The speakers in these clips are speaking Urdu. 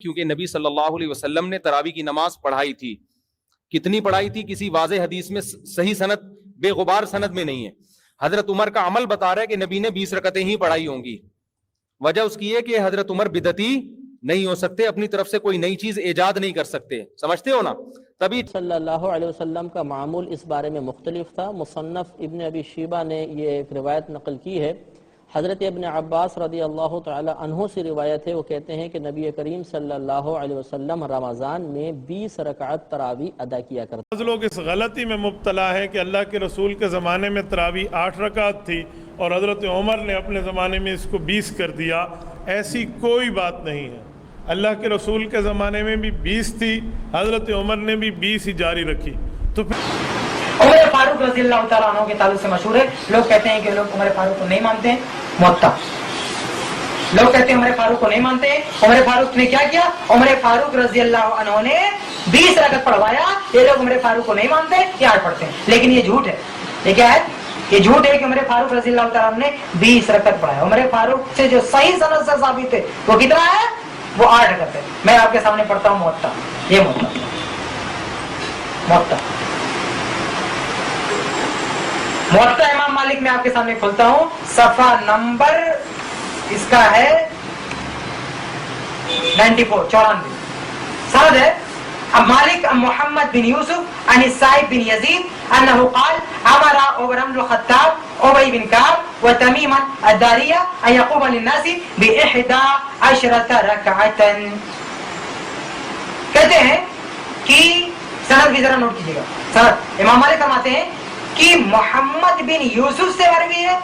کیونکہ نبی صلی اللہ علیہ وسلم نے تراویح کی نماز پڑھائی تھی. کتنی پڑھائی تھی کسی واضح حدیث میں صحیح سند بے غبار سند میں نہیں ہے. حضرت عمر کا عمل بتا رہا ہے کہ نبی نے 20 رکعتیں ہی پڑھائی ہوں گی. وجہ اس کی ہے کہ حضرت عمر بدعتی نہیں ہو سکتے, اپنی طرف سے کوئی نئی چیز ایجاد نہیں کر سکتے, سمجھتے ہو نا. تبھی صلی اللہ علیہ وسلم کا معمول اس بارے میں مختلف تھا. مصنف ابن ابی شیبہ نے یہ ایک روایت نقل کی ہے. حضرت ابن عباس رضی اللہ تعالی عنہ سے روایت ہے, وہ کہتے ہیں کہ نبی کریم صلی اللہ علیہ وسلم رمضان میں 20 رکعت تراویح ادا کیا کرتے. بعض لوگ اس غلطی میں مبتلا ہے کہ اللہ کے رسول کے زمانے میں تراویح 8 رکعت تھی اور حضرت عمر نے اپنے زمانے میں اس کو 20 کر دیا. ایسی کوئی بات نہیں ہے. اللہ کے رسول کے زمانے میں بھی 20 تھی, حضرت عمر نے بھی 20 ہی جاری رکھی. تو عمر فاروق رضی اللہ تعالیٰ عنہ کے تعلق سے مشہور ہے. لوگ کہتے ہیں کہ لوگ عمر فاروق کو نہیں مانتے ہیں, معطل. لوگ کہتے ہیں عمر فاروق کو نہیں مانتے ہیں. عمر فاروق نے کیا کیا؟ عمر فاروق رضی اللہ عنہ نے 20 رکعت پڑھوایا. یہ لوگ عمر فاروق کو نہیں مانتے, یہ 8 پڑھتے ہیں, لیکن یہ جھوٹ ہے. یہ کیا ہے؟ یہ جھوٹ ہے کہ عمر فاروق رضی اللہ تعالیٰ عنہ نے 20 رکعت پڑھایا. عمر فاروق سے جو صحیح سند سے ثابت ہے وہ کتنا ہے؟ وہ 8 رکعت ہے. میں آپ کے سامنے پڑھتا ہوں معطل. یہ معطل امام مالک میں آپ کے سامنے کھولتا ہوں. صفحہ نمبر اس کا ہے 94 94. سند ہے اب مالک محمد بن یوسف عن السائب بن یزید انه قال امر عمر بن الخطاب ابی بن کعب وتمیم الداریہ ان یقوم للناس ب11 رکعتا. کہتے ہیں کہ سند بھی ذرا نوٹ کیجیے گا. سند امام مالک فرماتے ہیں کہ محمد بن یوسف سے مروی ہے.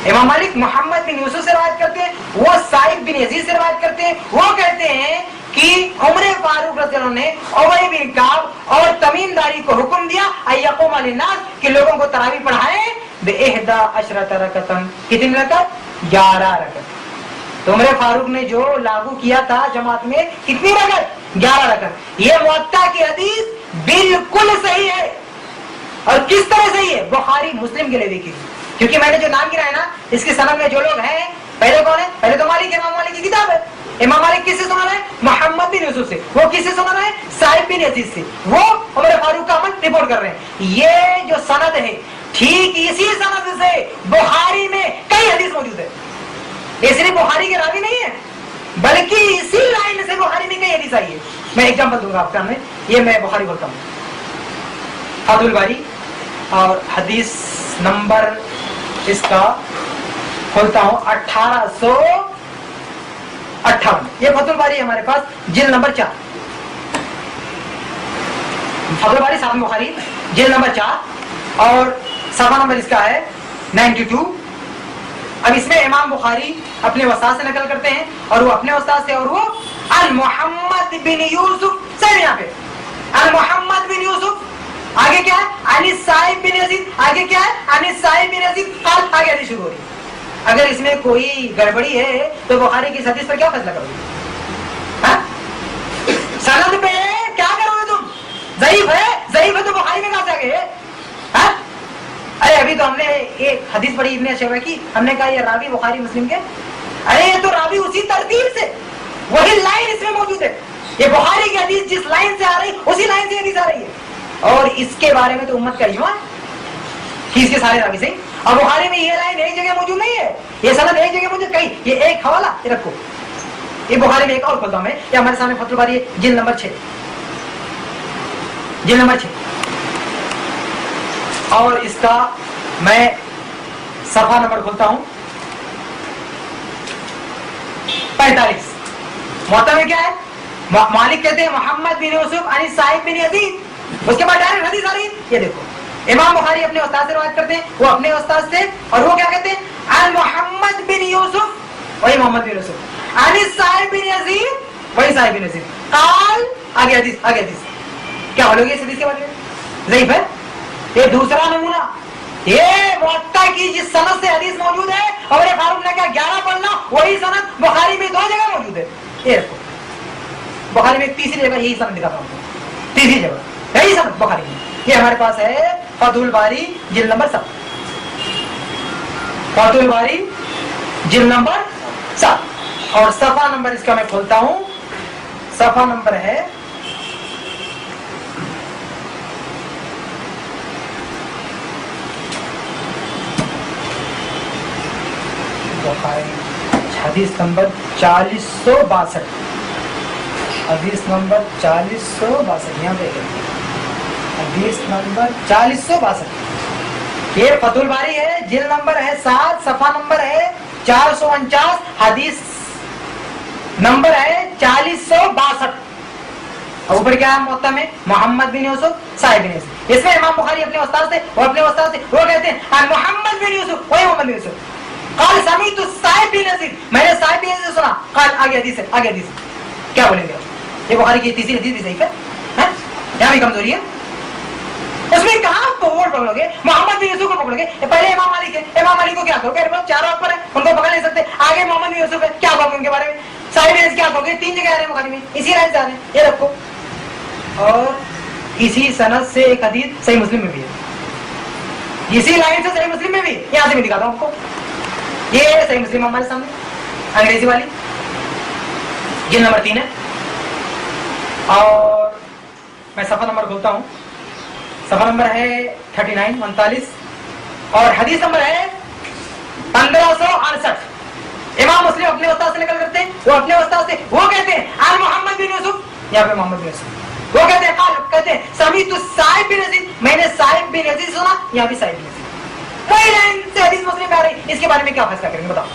امام مالک محمد بن یوسف سے روایت کرتے ہیں, وہ سائب بن یزید سے روایت کرتے ہیں. وہ کہتے ہیں کہ عمر فاروق رضی اللہ عنہ نے ابی بن کعب اور تمیم داری کو حکم دیا ان یقوم للناس کہ لوگوں کو تراویح پڑھائیں ب11 رکعتا. کتنی رکعت؟ 11 رکعت. تو عمر فاروق نے جو لاگو کیا تھا جماعت میں کتنی رکعت؟ 11 رکعت. یہ موطا کی حدیث بالکل صحیح ہے. اور کس طرح صحیح ہے؟ بخاری مسلم کے لیے بھی کی. کیونکہ میں نے جو نام گرا ہے نا, اس کی سند میں جو لوگ ہیں, پہلے کون ہے؟ پہلے تو مالک, امام مالک کی کتاب ہے. امام مالک کس سے سنا ہے؟ محمد بن یوسف سے. وہ کس سے سنا ہے؟ سائب بن یزید سے. وہ عمر فاروق کا عمل رپورٹ کر رہے ہیں. یہ جو سند ہے ٹھیک اسی سند سے بخاری میں کئی حدیث موجود ہے. یہ صرف بخاری کے راوی نہیں ہے بلکہ اسی لائن سے بخاری میں کئی حدیث آئی ہے. میں ایگزامپل دوں گا آپ کے سامنے. یہ میں بخاری بولتا ہوں, فتح الباری, اور حدیث نمبر اس کا کھولتا ہوں 1858. یہ فتح الباری ہے ہمارے پاس, جلد نمبر 4. فتح الباری صحیح بخاری جلد نمبر 4 اور صفحہ نمبر اس کا ہے 92. اب اس میں امام بخاری اپنے استاد سے نقل کرتے ہیں, اور وہ اپنے استاد سے, اور وہ محمد بن یوسف سے. یہاں پہ محمد بن یوسف, آگے کیا ہے؟ عن السائب بن یزید, آگے کیا ہے؟ عن السائب بن یزید قال. آگے حدیث شروع ہو رہی ہے. اگر اس میں کوئی گڑبڑی ہے تو بخاری کی حدیث پر کیا فیصلہ کرو گے؟ سند پہ کیا کرو گے تم؟ ضعیف ہے, ضعیف ہے تو بخاری میں کہاں سے آگے؟ ارے ابھی تو ہم نے ایک حدیث پڑھی ابن شیبہ کی, ہم نے کہا یہ راوی بخاری مسلم کے. ارے یہ تو راوی اسی ترتیب سے, وہی لائن اس میں موجود ہے. یہ بخاری کی حدیث جس لائن سے آ رہی اسی لائن سے حدیث آ رہی ہے. اور اس کے بارے میں تو امت کا اجماع کہ اس کے سارے راوی صحیح. اور بخاری میں یہ لائن ایک جگہ موجود نہیں ہے, یہ سند ایک جگہ موجود کہیں. یہ ایک حوالہ یہ رکھو, یہ بخاری میں ایک اور کھولتا ہوں میں, یہ ہمارے سامنے فتح الباری جلد نمبر 6, جلد نمبر 6, اور اس کا میں صفحہ نمبر کھولتا ہوں 45. موطا میں کیا ہے؟ مالک کہتے ہیں محمد بن یوسف عن السائب بن یزید. اس کے بعد ڈائریکٹ حدیث آ رہی ہے. یہ دیکھو امام بخاری اپنے استاد سے روایت کرتے ہیں, وہ اپنے استاد سے, اور وہ کیا کہتے ہیں؟ عن محمد بن یوسف, وہی محمد بن یوسف, عن السائب بن یزید, وہی سائب بن یزید قال. آگے حدیث, آگے حدیث کیا بولو گے اس حدیث کے بارے میں؟ ضعیف ہے. یہ دوسرا نمونہ, یہ موطا کی جس سند سے حدیث موجود ہے, اور یہ فاروق نے کہا 11 پڑھنا, وہی سند بخاری میں 2 جگہ موجود ہے. یہ رکھو, بخاری میں تیسری جگہ یہی سند دکھاتا ہوں, تیسری جگہ یہی سند بخاری میں. یہ ہمارے پاس ہے فتح الباری جلد نمبر 7, فتح الباری جلد نمبر 7, اور صفحہ نمبر اس کا میں کھولتا ہوں صفحہ نمبر ہے حدیث نمبر 4062، حدیث نمبر 4062 یہاں پہ حدیث نمبر 4062، یہ فتح الباری ہے، جلد نمبر ہے 7، صفحہ نمبر ہے 449، حدیث نمبر ہے 4062۔ اوپر کیا ہے موطا میں؟ محمد بن یوسف صاحب بن یوسف۔ اس میں امام بخاری اپنے استاد سے اور اپنے استاد سے وہ کہتے ہیں محمد بن یوسف، وہی محمد بن یوسف، قال سمعت صاحب بن یزید، میں نے صاحب بن یزید سنا، قال آگے حدیث ہے، آگے حدیث کیا بولیں گے؟ یہ بخاری کی تیسری حدیث بھی ضعیف ہے، یہاں بھی کمزوری ہے۔ اس میں کہاں پکڑ پکڑو گے؟ محمد بن یوسف کو پکڑو گے؟ پہلے امام مالک ہے، امام مالک کو کیا کہو گے؟ چاروں پر ہے، ان کو پکڑ نہیں سکتے۔ آگے محمد بن یوسف ہے، کیا کہو گے ان کے بارے میں؟ صاحب بن یزید کیا کہو گے؟ 3 جگہ آ رہے ہیں بخاری میں، اسی رائے سے آ رہے ہیں، یہ رکھو۔ اور اسی سند سے ایک حدیث صحیح مسلم میں بھی ہے، اسی لائن سے صحیح مسلم میں بھی، یہاں سے میں دکھاتا ہوں آپ کو، یہ صحیح مسلم ہمارے سامنے انگریزی والی، جلد نمبر 3 ہے، اور میں صفحہ نمبر کھولتا ہوں، صفحہ نمبر ہے 39 اور حدیث نمبر ہے 1568۔ امام مسلم اپنے استاد سے نقل کرتے ہیں، وہ اپنے استاد سے وہ کہتے ہیں آن محمد بن یوسف، یہاں پہ محمد بن یوسف، وہ کہتے ہیں قال کہتے ہیں سمیت صاحب بن یزید، میں نے صاحب بن یزید سنا، یہاں بھی صاحب بن یزید، وہی لائن سے حدیث مسلم میں آ رہی، اس کے بارے میں کیا فیصلہ کریں گے بتاؤ؟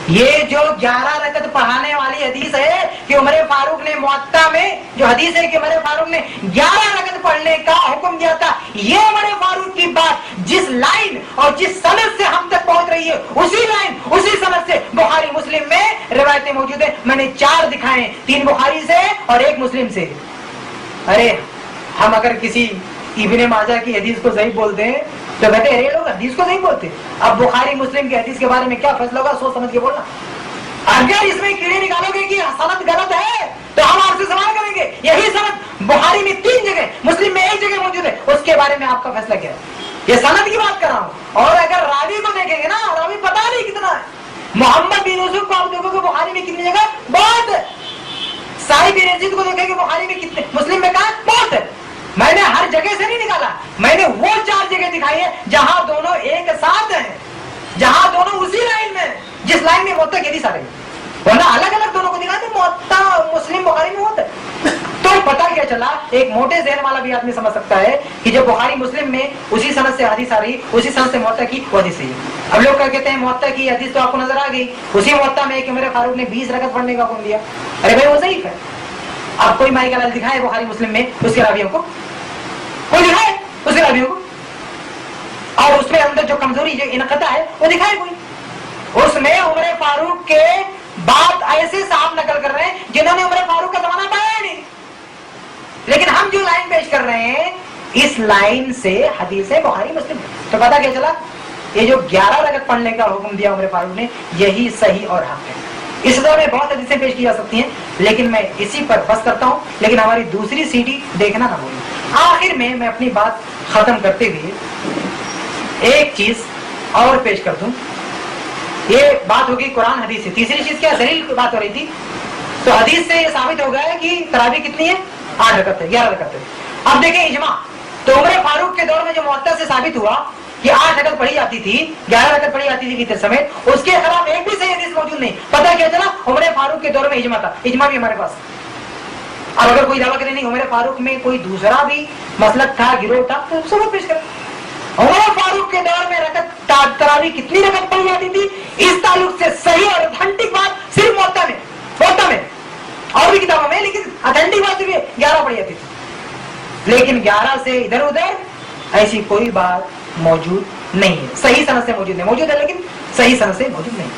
یہ جو 11 رکعت پڑھانے والی حدیث ہے کہ عمر فاروق نے موطا میں جو حدیث ہے کہ عمر فاروق نے 11 رکعت پڑھنے کا حکم دیا تھا، یہ عمر فاروق کی بات جس لائن اور جس سند سے ہم تک پہنچ رہی ہے، اسی لائن اسی سند سے بخاری مسلم میں روایتیں موجود ہیں۔ میں نے 4 دکھائے، 3 بخاری سے اور 1 مسلم سے۔ ارے ہم اگر کسی ابن ماجہ کی حدیث کو ضعیف بولتے ہیں تو کہتے ہیں یہ لوگ حدیث کو نہیں بولتے۔ اب بخاری مسلم کی حدیث کے بارے میں کیا فیصلہ ہوگا، سوچ سمجھ کے بولنا۔ اگر اس میں کیڑے نکالو گے کہ سند غلط ہے تو ہم آپ سے سوال کریں گے، یہی سند بخاری میں 3 جگہ، مسلم میں 1 جگہ موجود ہے، اس کے بارے میں آپ کا فیصلہ کیا ہے؟ یہ سند کی بات کر رہا ہوں۔ اور اگر راوی کو دیکھیں گے نا، راوی پتا نہیں کتنا ہے۔ محمد بن یوسف کو آپ دیکھو گے بخاری میں کتنی جگہ؟ بہت ہے۔ صاحب بن یزید کو دیکھیں گے بخاری میں کتنے، مسلم میں کہاں؟ بہت ہے۔ میں نے ہر جگہ سے نہیں نکالا، میں نے وہ 4 جگہ دکھائی ہے جہاں دونوں ایک ساتھ ہیں، جہاں دونوں اسی لائن میں، جس لائن میں موطا کی حدیث آ رہی ہے، ورنہ الگ الگ دونوں کو دکھاتے، موطا مسلم بخاری میں ہوتا ہے۔ تو پتہ کیا چلا، ایک موٹے ذہن والا بھی آدمی سمجھ سکتا ہے کہ جب بخاری مسلم میں اسی سند سے حدیث آ رہی، اسی سند سے موطا کی وہ حدیث ہے۔ اب لوگ کہتے ہیں موطا کی حدیث تو آپ کو نظر آ گئی، اسی موطا میں کہ میرے فاروق نے 20 رکعت پڑھنے کا حکم دیا۔ ارے بھائی وہ ضعیف ہے، آپ کوئی مائی کا لال دکھائے بخاری مسلم میں اس کے راویوں کو، کوئی دکھائے اس کے راویوں کو، اور اس میں اندر جو کمزوری جو انقطاع ہے وہ دکھائے کوئی۔ اس میں عمر فاروق کے بات ایسے صاحب نقل کر رہے ہیں جنہوں نے عمر فاروق کا زمانہ پایا ہی نہیں، لیکن ہم جو لائن پیش کر رہے ہیں اس لائن سے حدیث ہے بخاری مسلم ہے۔ تو پتہ کیا چلا، یہ جو 11 رکعت پڑھنے کا حکم دیا عمر فاروق نے، یہی صحیح اور حق ہے۔ اس طرح میں بہت حدیثیں پیش کی جا سکتی ہیں، لیکن میں اسی پر بس کرتا ہوں، لیکن ہماری دوسری سیڑھی دیکھنا نہ بھولیں۔ آخر میں اپنی بات ختم کرتے ہوئے ایک چیز اور پیش کر دوں۔ یہ بات ہوگی قرآن حدیث سے، تیسری چیز کیا دلیل کی بات ہو رہی تھی، تو حدیث سے یہ ثابت ہو گیا ہے کہ تراویح کتنی ہے؟ 8 رکعت ہے، 11 رکعت ہے۔ اب دیکھیں اجماع، تو عمر فاروق کے دور میں جو موطا سے ثابت ہوا کہ 8 رکعت پڑھی جاتی تھی، 11 رکعت پڑھی جاتی تھی وتر سمیت، اس کے خلاف ایک بھی صحیح حدیث موجود نہیں۔ پتہ کیا چلا، عمر فاروق کے دور میں اجماع تھا، اجماع بھی ہمارے پاس۔ اب اگر کوئی دعویٰ کرے نہیں عمر فاروق میں کوئی دوسرا بھی مسلک تھا، گروہ تھا، تو ثبوت پیش کرے۔ عمر فاروق کے دور میں رکعت تراویح کتنی رکعت پڑھی جاتی تھی، اس تعلق سے صحیح اور اتھینٹک بات صرف موطا میں اور بھی کتابوں میں، لیکن اتھینٹک بات صرف 11 پڑھی جاتی تھی، لیکن 11 سے ادھر ادھر ایسی کوئی بات موجود نہیں ہے، صحیح سند سے موجود نہیں، موجود ہے لیکن صحیح سند سے موجود نہیں۔